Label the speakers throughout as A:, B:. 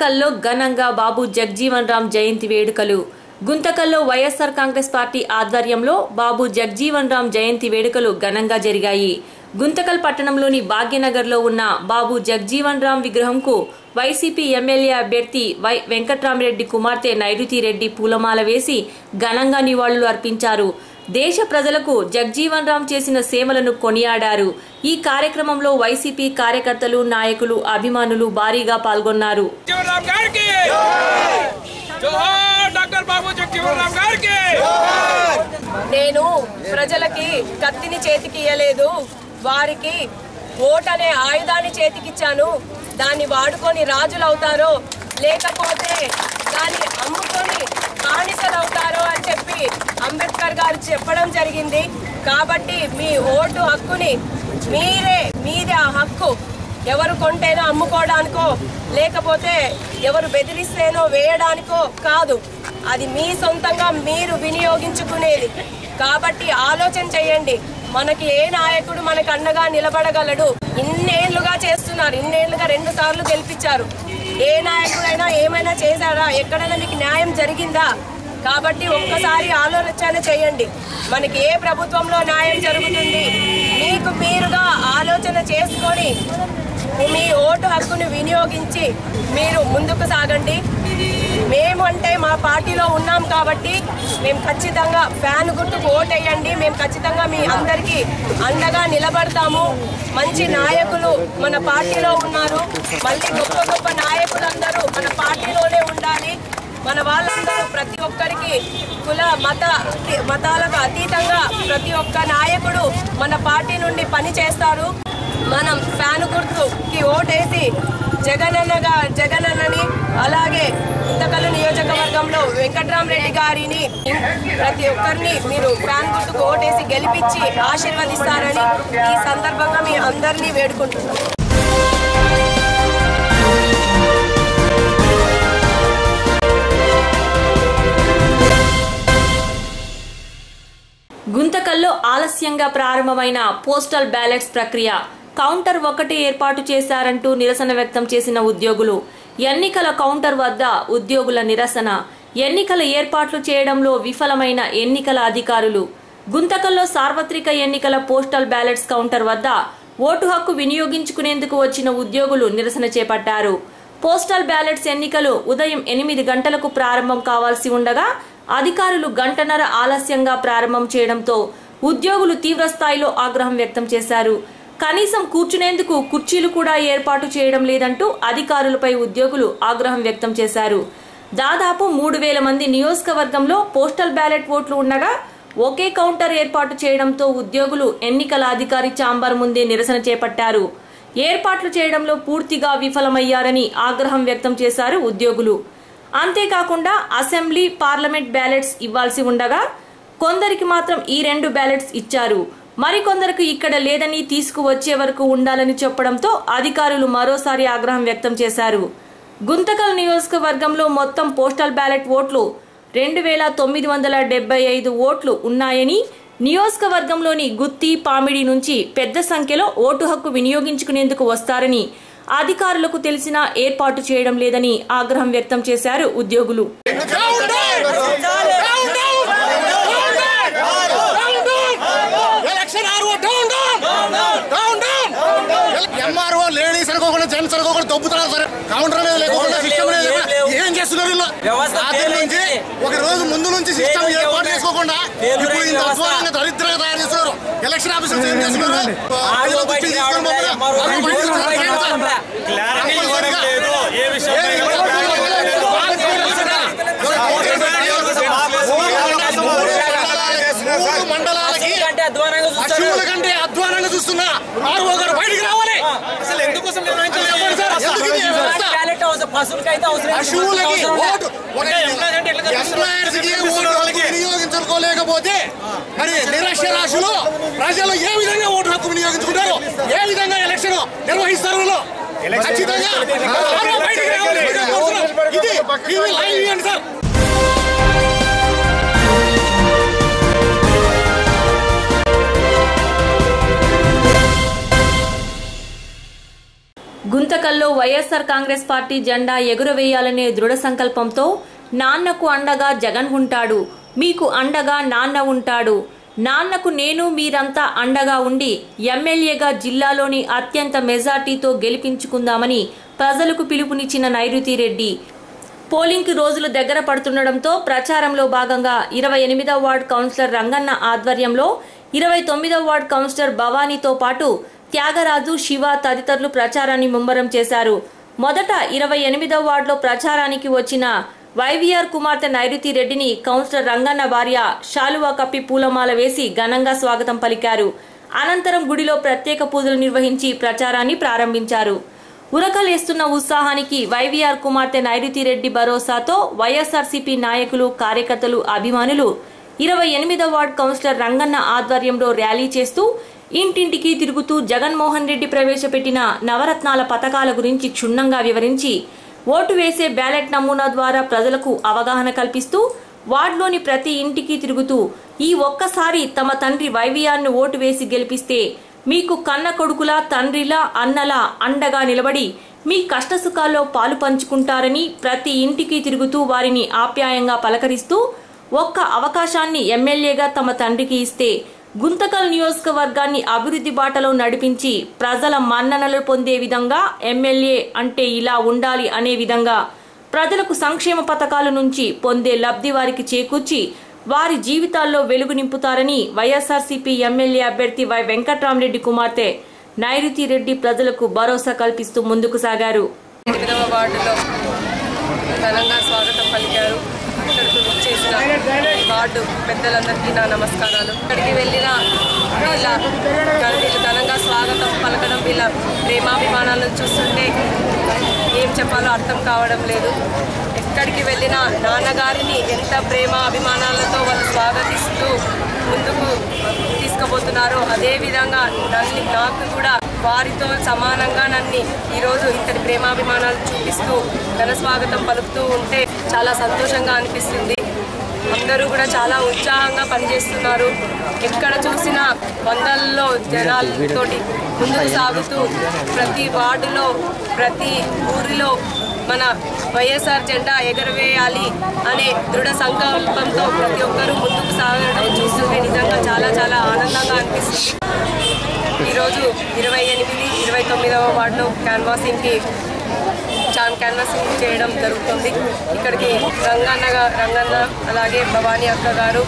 A: గుంతకల్లో ఘనంగా బాబు జగ్జీవన్ రామ్ జయంతి వేడుకలు. గుంతకల్లో వైఎస్ఆర్ కాంగ్రెస్ పార్టీ ఆధ్వర్యంలో బాబు జగ్జీవన్ రామ్ జయంతి వేడుకలు ఘనంగా జరిగాయి. గుంతకల్ పట్టణంలోని భాగ్యనగర్లో ఉన్న బాబు జగ్జీవన్ రామ్ విగ్రహంకు వైసీపీ ఎమ్మెల్యే అభ్యర్థి వై వెంకట్రామరెడ్డి కుమార్తె నైరుతిరెడ్డి పూలమాల వేసి ఘనంగా నివాళులు అర్పించారు. దేశ ప్రజలకు జగ్జీవన్ రామ్ చేసిన సేవలను కొనియాడారు. ఈ కార్యక్రమంలో వైసీపీ కార్యకర్తలు, నాయకులు, అభిమానులు భారీగా పాల్గొన్నారు.
B: నేను ప్రజలకి కత్తిని చేతికి ఇయ్యలేదు, వారికి ఓటనే ఆయుధాన్ని చేతికిచ్చాను. దాన్ని వాడుకొని రాజులు అవుతారో లేకపోతే దాన్ని అమ్ముకొని బానిసలు అవుతారో అని చెప్పి అంబేద్కర్ గారు చెప్పడం జరిగింది. కాబట్టి మీ ఓటు హక్కుని మీదే ఆ హక్కు. ఎవరు కొంటేనో అమ్ముకోవడానికో లేకపోతే ఎవరు బెదిరిస్తేనో వేయడానికో కాదు, అది మీ సొంతంగా మీరు వినియోగించుకునేది. కాబట్టి ఆలోచన చేయండి, మనకి ఏ నాయకుడు మనకు అండగా నిలబడగలడు? ఇన్నేళ్లుగా చేస్తున్నారు, ఇన్నేళ్లుగా 2 సార్లు గెలిపించారు. ఏ నాయకుడైనా ఏమైనా చేశారా? ఎక్కడైనా మీకు న్యాయం జరిగిందా? కాబట్టి ఒక్కసారి ఆలోచన చేయండి, మనకి ఏ ప్రభుత్వంలో న్యాయం జరుగుతుంది? మీకు మీరుగా ఆలోచన చేసుకొని మీ ఓటు హక్కును వినియోగించి మీరు ముందుకు సాగండి. మేము అంటే మా పార్టీలో ఉన్నాం కాబట్టి మేము ఖచ్చితంగా ఫ్యాన్ గుర్తుకు ఓటేయండి. మేము ఖచ్చితంగా మీ అందరికీ అండగా నిలబడతాము. మంచి నాయకులు మన పార్టీలో ఉన్నారు. మళ్ళీ గొప్ప గొప్ప నాయకులందరూ మన పార్టీలోనే ఉండాలి. మన వాళ్ళందరూ ప్రతి ఒక్కరికి కుల మతాలకు అతీతంగా ప్రతి ఒక్క నాయకుడు మన పార్టీ నుండి పని చేస్తారు. మనం ఫ్యాన్ గుర్తుకి ఓటేసి జగనన్నని అలాగే గుంతకల్ నియోజకవర్గంలో వెంకట్రామరెడ్డి గారిని ప్రతి ఒక్కరిని మీరు ఫ్యాన్ గుర్తుకు ఓటేసి గెలిపించి ఆశీర్వదిస్తారని ఈ సందర్భంగా మీ అందరినీ వేడుకుంటున్నాం.
A: గుంతకల్లో ఆలస్యంగా ప్రారంభమైన పోస్టల్ బ్యాలెట్స్ ప్రక్రియ. కౌంటర్ 1 ఏర్పాటు చేశారంటూ నిరసన వ్యక్తం చేసిన ఉద్యోగులు. ఎన్నికల కౌంటర్ వద్ద ఉద్యోగుల నిరసన. ఎన్నికల ఏర్పాట్లు చేయడంలో విఫలమైన ఎన్నికల అధికారులు. గుంతకల్లో సార్వత్రిక ఎన్నికల పోస్టల్ బ్యాలెట్స్ కౌంటర్ వద్ద ఓటు హక్కు వినియోగించుకునేందుకు వచ్చిన ఉద్యోగులు నిరసన చేపట్టారు. పోస్టల్ బ్యాలెట్స్ ఎన్నికలు ఉదయం 8 గంటలకు ప్రారంభం కావాల్సి ఉండగా అధికారులు గంటన్నర ఆలస్యంగా ప్రారంభం చేయడంతో ఉద్యోగులు తీవ్రస్థాయిలో ఆగ్రహం వ్యక్తం చేశారు. కనీసం కూర్చునేందుకు కుర్చీలు కూడా ఏర్పాటు చేయడం లేదంటూ అధికారులపై ఉద్యోగులు ఆగ్రహం వ్యక్తం చేశారు. దాదాపు 3000 మంది నియోజకవర్గంలో పోస్టల్ బ్యాలెట్ ఓట్లు ఉండగా ఒకే కౌంటర్ ఏర్పాటు చేయడంతో ఉద్యోగులు ఎన్నికల అధికారి ఛాంబర్ ముందే నిరసన చేపట్టారు. ఏర్పాట్లు చేయడంలో పూర్తిగా విఫలమయ్యారని ఆగ్రహం వ్యక్తం చేశారు ఉద్యోగులు. అంతేకాకుండా అసెంబ్లీ, పార్లమెంట్ బ్యాలెట్స్ ఇవ్వాల్సి ఉండగా కొందరికి మాత్రం ఈ 2 బ్యాలెట్స్ ఇచ్చారు. మరికొందరికి ఇక్కడ లేదని తీసుకువచ్చే వరకు ఉండాలని చెప్పడంతో అధికారులు మరోసారి ఆగ్రహం వ్యక్తం చేశారు. గుంతకల్ నియోజకవర్గంలో మొత్తం పోస్టల్ బ్యాలెట్ ఓట్లు 2975 ఓట్లు ఉన్నాయని, నియోజకవర్గంలోని గుత్తి, పామిడి నుంచి పెద్ద సంఖ్యలో ఓటు హక్కు వినియోగించుకునేందుకు వస్తారని అధికారులకు తెలిసినా ఏర్పాటు చేయడం లేదని ఆగ్రహం వ్యక్తం చేశారు ఉద్యోగులు.
C: ఎంఆర్ఓ లేడీస్ అనుకోకుండా జెంట్స్ అనుకోకుండా దొబ్బుతున్నారు సార్. కౌంటర్ మీద లేకుండా సిస్టమ్ ఏం చేస్తున్నారు? నుంచి ఒక రోజు ముందు నుంచి సిస్టమ్ ఏర్పాటు చేసుకోకుండా ఇప్పుడు ఇంత అధ్వానంగా దరిద్రంగా తయారు చేస్తున్నారు. ఎలక్షన్ ఆఫీసర్స్ ఏం చేస్తున్నారు? మండలాలకి పశువుల కంటే అధ్వానంగా చూస్తున్నా ఆర్ఓ గారు బయటికి రావాలి. అసలు ఎందుకోసం వినియోగించుకోలేకపోతే మరి నిరక్షరాస్యులు ప్రజలు ఏ విధంగా ఓటు హక్కు వినియోగించుకుంటారు? ఏ విధంగా ఎలక్షన్ నిర్వహిస్తారు? ఖచ్చితంగా ఇది లైవ్ ఇవ్వండి సార్.
A: గుంతకల్లో జిల్లాల్లో వైఎస్ఆర్ కాంగ్రెస్ పార్టీ జెండా ఎగురవేయాలనే దృఢ సంకల్పంతో నాన్నకు అండగా జగన్ ఉంటాడు, మీకు అండగా నాన్న ఉంటాడు, నాన్నకు నేను మీరంతా అండగా ఉండి ఎమ్మెల్యేగా జిల్లాలోని అత్యంత మెజార్టీతో గెలిపించుకుందామని ప్రజలకు పిలుపునిచ్చిన నైరుతి రెడ్డి. పోలింగ్కి రోజులు దగ్గర పడుతుండటంతో ప్రచారంలో భాగంగా 28వ వార్డు కౌన్సిలర్ రంగన్న ఆధ్వర్యంలో 29వ వార్డు కౌన్సిలర్ భవానీతో పాటు త్యాగరాజు, శివ తదితరులు ప్రచారాన్ని ముమ్మరం చేశారు. మొదట 28వ వార్డులో ప్రచారానికి వచ్చిన వైవీఆర్ కుమార్తె నైరుతి రెడ్డిని కౌన్సిలర్ రంగన్న భార్య శాలువా కప్పి పూలమాల వేసి ఘనంగా స్వాగతం పలికారు. అనంతరం గుడిలో ప్రత్యేక పూజలు నిర్వహించి ప్రచారాన్ని ప్రారంభించారు. ఉరకలేస్తున్న ఉత్సాహానికి వైవీఆర్ కుమార్తె నైరుతి రెడ్డి భరోసాతో వైఎస్ఆర్సీపీ నాయకులు, కార్యకర్తలు, అభిమానులు 28వ వార్డు కౌన్సిలర్ రంగన్న ఆధ్వర్యంలో ర్యాలీ చేస్తూ ఇంటింటికి తిరుగుతూ జగన్మోహన్ రెడ్డి ప్రవేశపెట్టిన నవరత్నాల పథకాల గురించి క్షుణ్ణంగా వివరించి ఓటు వేసే బ్యాలెట్ నమూనా ద్వారా ప్రజలకు అవగాహన కల్పిస్తూ వార్డులోని ప్రతి ఇంటికి తిరుగుతూ ఈ ఒక్కసారి తమ తండ్రి వైవీఆర్ను ఓటు వేసి గెలిపిస్తే మీకు కన్న కొడుకులా, తండ్రిలా, అన్నలా అండగా నిలబడి మీ కష్టసుఖాల్లో పాలు పంచుకుంటారని ప్రతి ఇంటికి తిరుగుతూ వారిని ఆప్యాయంగా పలకరిస్తూ ఒక్క అవకాశాన్ని ఎమ్మెల్యేగా తమ తండ్రికి ఇస్తే గుంతకల్ నియోజకవర్గాన్ని అభివృద్ధి బాటలో నడిపించి ప్రజల మన్ననలు పొందే విధంగా ఎమ్మెల్యే అంటే ఇలా ఉండాలి అనే విధంగా ప్రజలకు సంక్షేమ పథకాల నుంచి పొందే లబ్ధి వారికి చేకూర్చి వారి జీవితాల్లో వెలుగు నింపుతారని వైఎస్ఆర్సీపీ ఎమ్మెల్యే అభ్యర్థి వై వెంకట్రామరెడ్డి కుమార్తె నైరుతి రెడ్డి ప్రజలకు భరోసా కల్పిస్తూ ముందుకు సాగారు.
B: 8వ వార్డులో ఘనంగా స్వాగతం పలికారు. ఇక్కడికి విచ్చేసిన వార్డు పెద్దలందరికీ నా నమస్కారాలు. ఇక్కడికి వెళ్ళిన వీళ్ళు ఘనంగా స్వాగతం పలకడం, వీళ్ళ ప్రేమాభిమానాలను చూస్తుంటే ఏం చెప్పాలో అర్థం కావడం లేదు. ఎక్కడికి వెళ్ళిన నాన్నగారిని ఎంత ప్రేమ అభిమానాలతో వాళ్ళు స్వాగతిస్తూ ముందుకు తీసుకుపోతున్నారో అదేవిధంగా నాకు కూడా వారితో సమానంగా నన్ను ఈరోజు ఇంతటి ప్రేమాభిమానాలు చూపిస్తూ ఘన స్వాగతం పలుకుతూ ఉంటే చాలా సంతోషంగా అనిపిస్తుంది. అందరూ కూడా చాలా ఉత్సాహంగా పనిచేస్తున్నారు. ఎక్కడ చూసినా వందల్లో జనాలతోటి ముందుకు సాగుతూ ప్రతి వార్డులో, ప్రతి ఊరిలో మన వైఎస్ఆర్ జెండా ఎగరవేయాలి అనే దృఢ సంకల్పంతో ప్రతి ఒక్కరూ ముందుకు సాగడం చూస్తుంటే నిజంగా చాలా చాలా ఆనందంగా అనిపిస్తుంది. ఈరోజు 28, 29వ వార్డులో క్యాన్వాసింగ్ చేయడం జరుగుతుంది. ఇక్కడికి రంగన్న అలాగే భవానీ అక్క గారు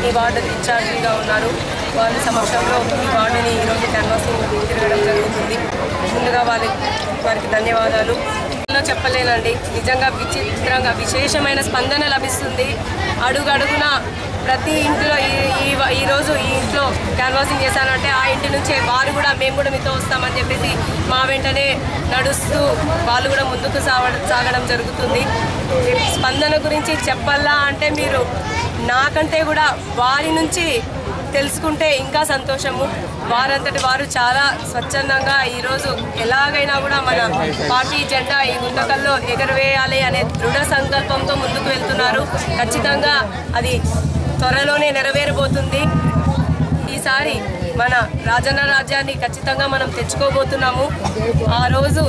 B: ఈ వార్డు ఇన్ఛార్జిగా ఉన్నారు. వాళ్ళ సమక్షంలో ఈ వార్డుని ఈరోజు క్యాన్వాసింగ్ తిరగడం జరుగుతుంది. ముందుగా వారికి ధన్యవాదాలు. చెప్పలేనండి, నిజంగా విచిత్రంగా విశేషమైన స్పందన లభిస్తుంది. అడుగడుగున ప్రతి ఇంట్లో ఈరోజు ఈ ఇంట్లో క్యాన్వాసింగ్ చేశానంటే ఆ ఇంటి నుంచే వారు కూడా మేము కూడా మీతో వస్తామని చెప్పేసి మా వెంటనే నడుస్తూ వాళ్ళు కూడా ముందుకు సాగడం జరుగుతుంది. స్పందన గురించి చెప్పాలా అంటే మీరు నాకంటే కూడా వారి నుంచి తెలుసుకుంటే ఇంకా సంతోషము. వారంతటి వారు చాలా స్వచ్ఛందంగా ఈరోజు ఎలాగైనా కూడా మన పార్టీ జెండా ఈ గుంతకల్లో ఎగరవేయాలి అనే దృఢ సంకల్పంతో ముందుకు వెళ్తున్నారు. ఖచ్చితంగా అది త్వరలోనే నెరవేరబోతుంది. ఈసారి మన రాజన్న రాజ్యాన్ని ఖచ్చితంగా మనం తెచ్చుకోబోతున్నాము. ఆ రోజు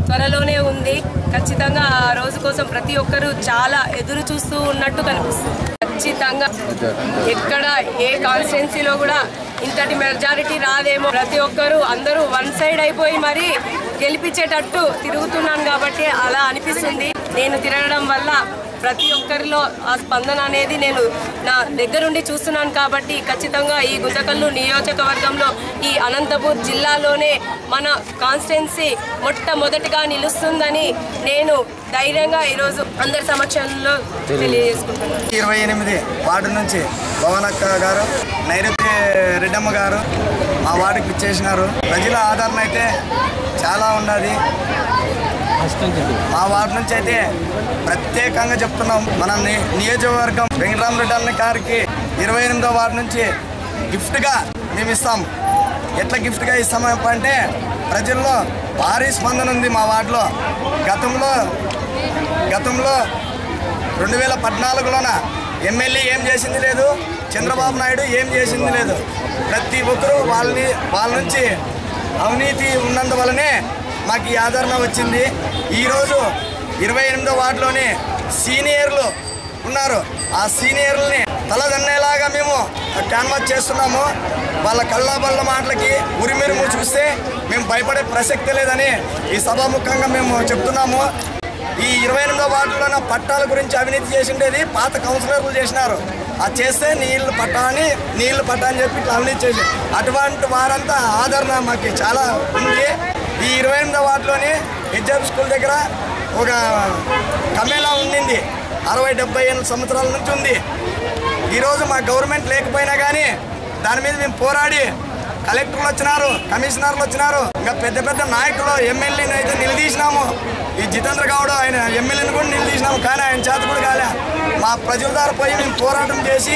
B: త్వరలోనే ఉంది. ఖచ్చితంగా ఆ రోజు కోసం ప్రతి ఒక్కరూ చాలా ఎదురు చూస్తూ ఉన్నట్టు కనిపిస్తుంది. ఖచ్చితంగా ఎక్కడ ఏ కాన్స్టిట్యున్సీలో కూడా ఇంతటి మెజారిటీ రాదేమో. ప్రతి ఒక్కరూ అందరూ వన్ సైడ్ అయిపోయి మరి గెలిపించేటట్టు తిరుగుతున్నాను కాబట్టి అలా అనిపిస్తుంది. నేను తిరగడం వల్ల ప్రతి ఒక్కరిలో ఆ స్పందన అనేది నేను నా దగ్గరుండి చూస్తున్నాను కాబట్టి ఖచ్చితంగా ఈ గుంతకల్లు నియోజకవర్గంలో ఈ అనంతపూర్ జిల్లాలోనే మన కాన్స్టిట్యున్సీ మొట్టమొదటిగా నిలుస్తుందని నేను ధైర్యంగా ఈరోజు అందరి సమక్షంలో తెలియజేసుకుంటున్నాను.
D: 28 వార్డు నుంచి భవనక్క గారు, నైరుతి రెడ్డమ్మ గారు మా వార్డుకి ఇచ్చేసినారు. ప్రజల ఆదరణ అయితే చాలా ఉన్నది. మా వార్డు నుంచి అయితే ప్రత్యేకంగా చెప్తున్నాం, మన నియోజకవర్గం వెంకటరామరెడ్డి గారికి 28వ వార్డు నుంచి గిఫ్ట్గా మేము ఇస్తాం. ఎట్లా గిఫ్ట్గా ఇస్తాం అంటే ప్రజల్లో భారీ స్పందన ఉంది మా వార్డులో. గతంలో 2014లోన ఎమ్మెల్యే ఏం చేసింది లేదు, చంద్రబాబు నాయుడు ఏం చేసింది లేదు. ప్రతి ఒక్కరూ వాళ్ళ నుంచి అవినీతి ఉన్నందువల్లనే మాకు ఈ ఆదరణ వచ్చింది. ఈరోజు 28వ వార్డులోని సీనియర్లు ఉన్నారు. ఆ సీనియర్లని తలదన్నేలాగా మేము క్యాన్వాస్ చేస్తున్నాము. వాళ్ళ కళ్ళబల్ల మాటలకి ఉరిమిరుము చూస్తే మేము భయపడే ప్రసక్తి లేదని ఈ సభాముఖంగా మేము చెప్తున్నాము. ఈ 28వ వార్డులో పట్టాల గురించి అవినీతి చేసిండేది పాత కౌన్సిలర్లు చేసినారు. అది చేస్తే నీళ్లు పట్టా అని చెప్పి ఇట్లా అవినీతి చేసి అటువంటి వారంతా ఆదరణ మాకు చాలా ఉంది. ఈ 28వ వార్డులోని హెచ్ఎఫ్ స్కూల్ దగ్గర ఒక కమేలా ఉండింది. 60-70 సంవత్సరాల నుంచి ఉంది. ఈరోజు మా గవర్నమెంట్ లేకపోయినా కానీ దాని మీద మేము పోరాడి కలెక్టర్లు వచ్చినారు, కమిషనర్లు వచ్చినారు, ఇంకా పెద్ద పెద్ద నాయకులు ఎమ్మెల్యేని అయితే నిలదీసినాము. ఈ జితేంద్ర గౌడ్ ఆయన ఎమ్మెల్యేని కూడా నిలదీసినాము. కానీ ఆయన చేత కూడా కాలే. మా ప్రజల ద్వారా పోయి మేము పోరాటం చేసి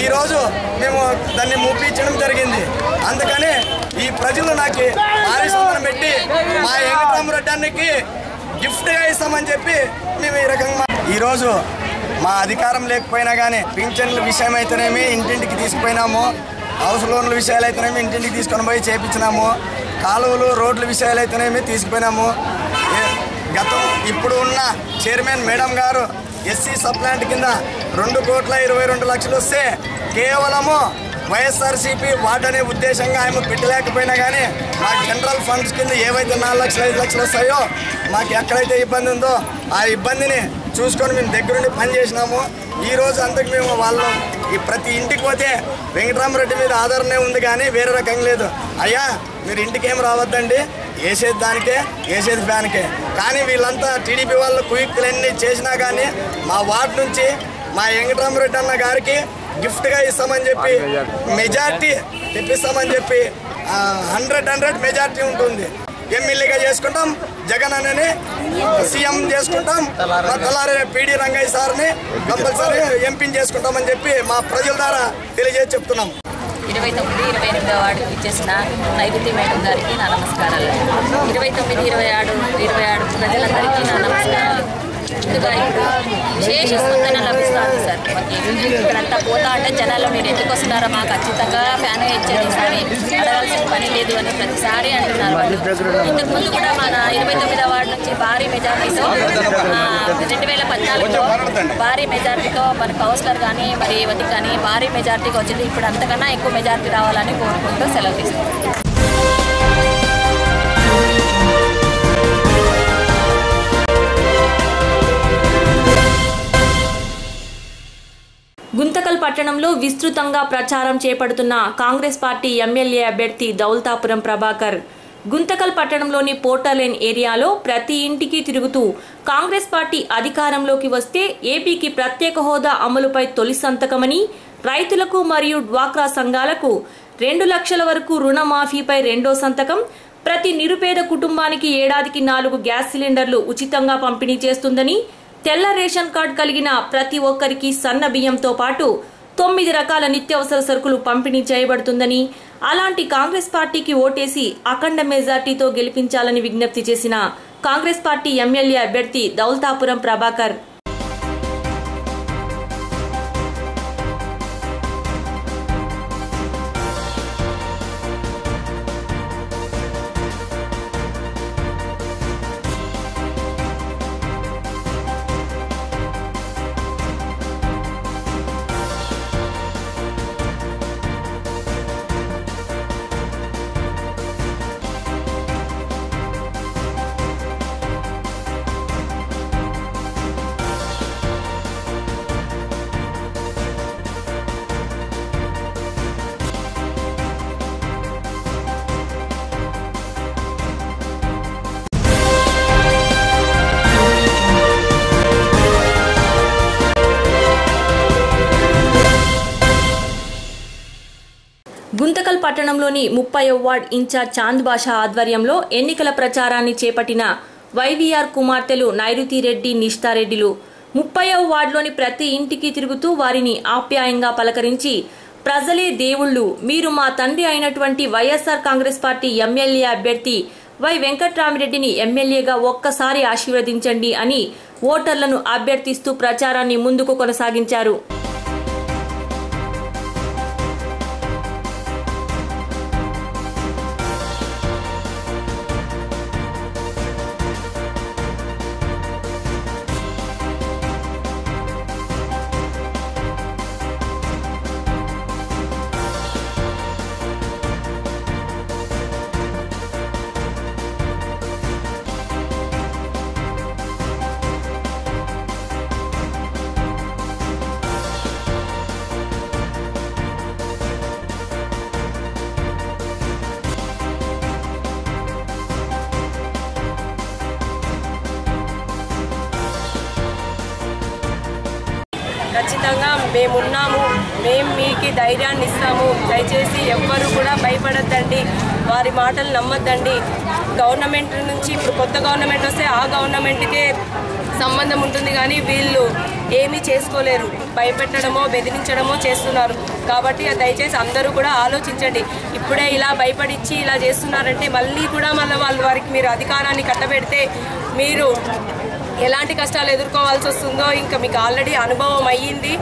D: ఈరోజు మేము దాన్ని ముప్పించడం జరిగింది. అందుకని ఈ ప్రజలు నాకు పారిశ్రామం పెట్టి మా వెంకటరామరెడ్డి అన్నకి గిఫ్ట్గా ఇస్తామని చెప్పి మేము ఈ రకంగా ఈరోజు మా అధికారం లేకపోయినా కానీ పింఛన్ల విషయం అయితేనేమి ఇంటింటికి తీసుకుపోయినాము. హౌస్ లోన్ల విషయాలు అయితేనేమి ఇంటింటికి తీసుకొని పోయి చేయించినాము. కాలువలు రోడ్ల విషయాలు అయితేనేమి తీసుకుపోయినాము. ఇప్పుడు ఉన్న చైర్మన్ మేడం గారు ఎస్సీ సప్లాంట్ కింద 2,22,00,000 వస్తే కేవలము వైఎస్ఆర్సీపీ వార్డు అనే ఉద్దేశంగా ఆయన పెట్టలేకపోయినా కానీ మా జనరల్ ఫండ్స్ కింద ఏవైతే 4,00,000, 5,00,000 వస్తాయో మాకు ఎక్కడైతే ఇబ్బంది ఉందో ఆ ఇబ్బందిని చూసుకొని మేము దగ్గరుండి పనిచేసినాము. ఈరోజు అందుకు మేము వాళ్ళు ఈ ప్రతి ఇంటికి పోతే వెంకటరామరెడ్డి మీద ఆదరణే ఉంది కానీ వేరే రకంగా లేదు. అయ్యా మీరు ఇంటికి ఏం రావద్దండి, వేసేది దానికే, వేసేది ఫ్యాన్కే. కానీ వీళ్ళంతా టీడీపీ వాళ్ళు కుయుక్తులన్నీ చేసినా కానీ మా వార్డు నుంచి మా వెంకటరామరెడ్డి అన్న గారికి గిఫ్ట్గా ఇస్తామని చెప్పి మెజార్టీ తెప్పిస్తామని చెప్పి 100 మెజార్టీ ఉంటుంది. ఎమ్మెల్యేగా చేసుకుంటాం, జగన్ అన్నని సీఎం చేసుకుంటాం, మా తలారి పీడీ రంగయ్య సార్ని కంపల్సరీ ఎంపీని చేసుకుంటామని చెప్పి మా ప్రజల ద్వారా తెలియజేసి చెప్తున్నాం.
E: 29, 28వ వార్డుకి ఇచ్చేసిన నైరుతి మేడం గారికి నా నమస్కారాలు. 29, 26 ప్రజలందరికీ నా నమస్కారాలు. ముందుగా ఇప్పుడు విశేష స్పందన లభిస్తుంది సార్. మాకు ఇక్కడంతా పోతా అంటే జనాలు మీరు ఎందుకు వస్తున్నారో మాకు ఖచ్చితంగా ఫ్యాన్ ఇచ్చేది ఈసారి అడగాల్సిన పని లేదు అని ప్రతిసారి అంటున్నారు వాళ్ళు. ఇంతకుముందు కూడా మన 29వ వార్డు నుంచి భారీ మెజార్టీతో 2014లో భారీ మెజార్టీతో మన కౌన్సిలర్ కానీ మరి యువతి కానీ భారీ మెజార్టీకి వచ్చింది. ఇప్పుడు అంతకన్నా ఎక్కువ మెజార్టీ రావాలని కోరుకుంటూ సెలవు తీసుకుంటాం.
A: గుంతకల్ పట్టణంలో విస్తృతంగా ప్రచారం చేపడుతున్న కాంగ్రెస్ పార్టీ ఎమ్మెల్యే అభ్యర్థి దౌల్తాపురం ప్రభాకర్ గుంతకల్ పట్టణంలోని పోర్టలైన్ ఏరియాలో ప్రతి ఇంటికి తిరుగుతూ కాంగ్రెస్ పార్టీ అధికారంలోకి వస్తే ఏపీకి ప్రత్యేక హోదా అమలుపై తొలి సంతకమని, రైతులకు మరియు డ్వాక్రా సంఘాలకు 2 లక్షల వరకు రుణమాఫీపై రెండో సంతకం, ప్రతి నిరుపేద కుటుంబానికి ఏడాదికి 4 గ్యాస్ సిలిండర్లు ఉచితంగా పంపిణీ చేస్తుందని, తెల్ల రేషన్ కార్డు కలిగిన ప్రతి ఒక్కరికి సన్న బియ్యంతో పాటు 9 రకాల నిత్యావసర సరుకులు పంపిణీ చేయబడుతుందని, అలాంటి కాంగ్రెస్ పార్టీకి ఓటేసి అఖండ మెజార్టీతో గెలిపించాలని విజ్ఞప్తి చేసిన కాంగ్రెస్ పార్టీ ఎమ్మెల్యే అభ్యర్థి దౌల్తాపురం ప్రభాకర్ గుంతకల్ పట్టణంలోని 30వ వార్డ్ ఇన్ఛార్జ్ చాంద్ బాషా ఆధ్వర్యంలో ఎన్నికల ప్రచారాన్ని చేపట్టిన వైవీఆర్ కుమార్తెలు నైరుతి రెడ్డి, నిష్ఠారెడ్డిలు 30వ వార్డులోని ప్రతి ఇంటికి తిరుగుతూ వారిని ఆప్యాయంగా పలకరించి ప్రజలే దేవుళ్ళు, మీరు మా తండ్రి అయినటువంటి వైఎస్ఆర్ కాంగ్రెస్ పార్టీ ఎమ్మెల్యే అభ్యర్థి వై వెంకట్రామిరెడ్డిని ఎమ్మెల్యేగా ఒక్కసారి ఆశీర్వదించండి అని ఓటర్లను అభ్యర్థిస్తూ ప్రచారాన్ని ముందుకు కొనసాగించారు.
B: ఖచ్చితంగా మేమున్నాము, మేము మీకు ధైర్యాన్ని ఇస్తాము. దయచేసి ఎవ్వరూ కూడా భయపడద్దండి, వారి మాటలు నమ్మద్దండి. గవర్నమెంట్ నుంచి ఇప్పుడు కొత్త గవర్నమెంట్ వస్తే ఆ గవర్నమెంట్కే సంబంధం ఉంటుంది, కానీ వీళ్ళు ఏమీ చేసుకోలేరు. భయపెట్టడమో బెదిరించడమో చేస్తున్నారు. కాబట్టి దయచేసి అందరూ కూడా ఆలోచించండి. ఇప్పుడే ఇలా భయపడిచ్చి ఇలా చేస్తున్నారంటే మళ్ళీ కూడా వారికి మీరు అధికారాన్ని కట్టబెడితే మీరు ఎలాంటి కష్టాలు ఎదుర్కోవాల్సి వస్తుందో ఇంకా మీకు ఆల్రెడీ అనుభవం అయ్యింది.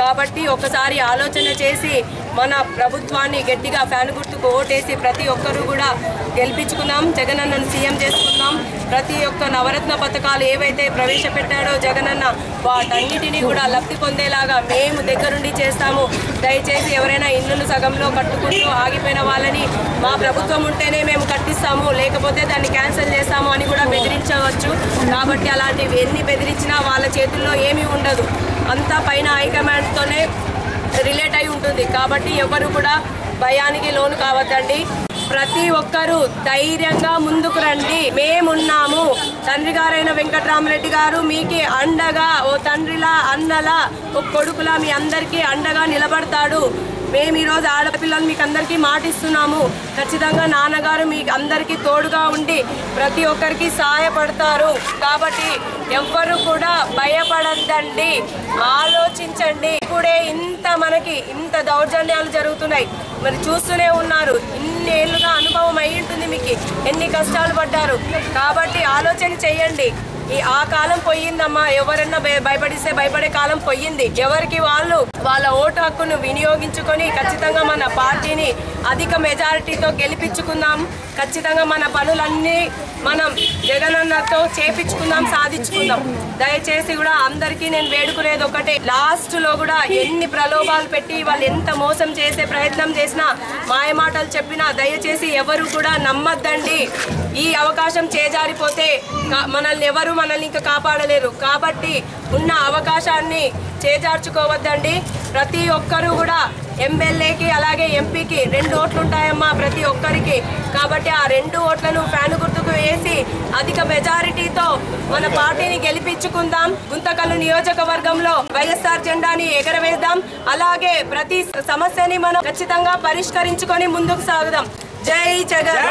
B: కాబట్టి ఒకసారి ఆలోచన చేసి మన ప్రభుత్వాన్ని గట్టిగా ఫ్యాన్ గుర్తుకు ఓటేసి ప్రతి ఒక్కరూ కూడా గెలిపించుకుందాం. జగనన్నను సీఎం చేసుకుందాం. ప్రతి ఒక్క నవరత్న పథకాలు ఏవైతే ప్రవేశపెట్టాడో జగనన్న వాటన్నిటినీ కూడా లబ్ధి పొందేలాగా మేము దగ్గరుండి చేస్తాము. దయచేసి ఎవరైనా ఇల్లులు సగంలో కట్టుకుంటూ ఆగిపోయిన వాళ్ళని మా ప్రభుత్వం ఉంటేనే మేము కట్టిస్తాము, లేకపోతే దాన్ని క్యాన్సిల్ చేస్తాము అని కూడా బెదిరించవచ్చు. కాబట్టి అలాంటివి ఎన్ని బెదిరించినా వాళ్ళ చేతుల్లో ఏమీ ఉండదు, అంతా పైన హైకమాండ్తోనే రిలేట్ అయి ఉంటుంది. కాబట్టి ఎవరు కూడా భయానికి లోను కావద్దండి. ప్రతి ఒక్కరూ ధైర్యంగా ముందుకు రండి. మేమున్నాము. తండ్రి గారైన వెంకట్రామరెడ్డి గారు మీకే అండగా, ఓ తండ్రిలా అన్నలా ఓ కొడుకులా మీ అందరికీ అండగా నిలబడతాడు. మేము ఈరోజు ఆడపిల్లలు మీకు అందరికీ మాటిస్తున్నాము. ఖచ్చితంగా నాన్నగారు మీకు అందరికీ తోడుగా ఉండి ప్రతి ఒక్కరికి సహాయపడతారు. కాబట్టి ఎవ్వరు కూడా భయపడద్దండి, ఆలోచించండి. ఇప్పుడే మనకి ఇంత దౌర్జన్యాలు జరుగుతున్నాయి, మరి చూస్తూనే ఉన్నారు. ఇన్ని ఏళ్ళుగా అనుభవం అయి ఉంటుంది మీకు, ఎన్ని కష్టాలు పడ్డారు. కాబట్టి ఆలోచన చెయ్యండి. ఆ కాలం పోయిందమ్మా. ఎవరన్నా భయపడిస్తే భయపడే కాలం పోయింది. ఎవరికి వాళ్ళు వాళ్ళ ఓటు హక్కును వినియోగించుకొని ఖచ్చితంగా మన పార్టీని అధిక మెజారిటీతో గెలిపించుకుందాం. ఖచ్చితంగా మన పనులన్నీ మనం జగనన్నతో చేపించుకుందాం, సాధించుకుందాం. దయచేసి కూడా అందరికీ నేను వేడుకునేది ఒకటే, లాస్ట్ లో కూడా ఎన్ని ప్రలోభాలు పెట్టి వాళ్ళు ఎంత మోసం చేసే ప్రయత్నం చేసినా, మాయ మాటలు చెప్పినా దయచేసి ఎవరు కూడా నమ్మద్దండి. ఈ అవకాశం చేజారిపోతే మనల్ని ఇంకా కాపాడలేరు. కాబట్టి ఉన్న అవకాశాన్ని చేజార్చుకోవద్దండి. ప్రతి ఒక్కరూ కూడా ఎమ్మెల్యేకి అలాగే ఎంపీకి 2 ఓట్లు ఉంటాయమ్మా ప్రతి ఒక్కరికి. కాబట్టి ఆ 2 ఓట్లను ఫ్యాన్ గుర్తుకు వేసి అధిక మెజారిటీతో మన పార్టీని గెలిపించుకుందాం. గుంతకల్లు నియోజకవర్గంలో వైఎస్ఆర్ జెండాని ఎగరవేద్దాం. అలాగే ప్రతి సమస్యని మనం ఖచ్చితంగా పరిష్కరించుకొని ముందుకు సాగుదాం. జై జగన్.